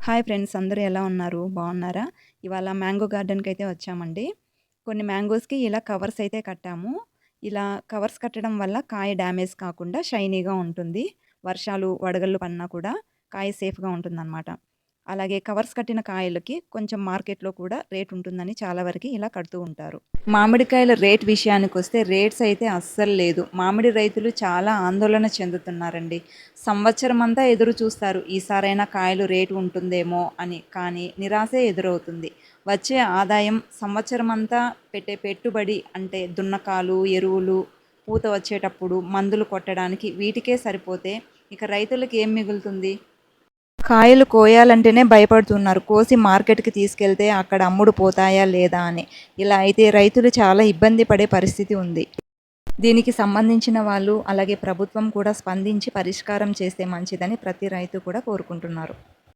Hi friends, అందరూ ఎలా ఉన్నారు? బాగున్నారా? ఇవాళ మ్యాంగో గార్డెన్‌కైతే వచ్చామండి. కొన్ని మ్యాంగోస్‌కి ఇలా కవర్స్ అయితే కట్టాము. ఇలా కవర్స్ కట్టడం వల్ల కాయ డ్యామేజ్ కాకుండా షైనీగా ఉంటుంది. వర్షాలు, వడగళ్ళు పడినా కూడా కాయ సేఫ్‌గా ఉంటుందనమాట. అలాగే కవర్స్ కట్టిన కాయలకి కొంచెం మార్కెట్‌లో కూడా రేట్ ఉంటుందని చాలా వరకి ఇలా కడుతూ ఉంటారు. మామిడికాయల రేట్ విషయానికొస్తే రేట్స్ అయితే అస్సలు లేదు. మామిడి రైతులు చాలా ఆందోళన చెందుతున్నారండి. సంవత్సరమంతా ఎదురు చూస్తారు. ఈసారైనా కాయలు రేటు ఉంటుందేమో అని. కానీ నిరాశే ఎదురవుతుంది. వచ్చే ఆదాయం సంవత్సరమంతా పెట్టే పెట్టుబడి అంటే దున్నకాలు, ఎరువులు, పూత వచ్చేటప్పుడు మందులు కొట్టడానికి వీటికే సరిపోతే ఇక రైతులకి ఏం మిగులుతుంది? కాయలు కోయాలంటేనే భయపడుతున్నారు. కోసి మార్కెట్‌కి తీసుకెళ్తే అక్కడ అమ్ముడు పోతాయా లేదా అని. ఇలా అయితే రైతులు చాలా ఇబ్బంది పడే పరిస్థితి ఉంది. దీనికి సంబంధించిన వాళ్ళు అలాగే ప్రభుత్వం కూడా స్పందించి పరిష్కారం చేస్తే మంచిదని ప్రతి రైతు కూడా కోరుకుంటున్నారు.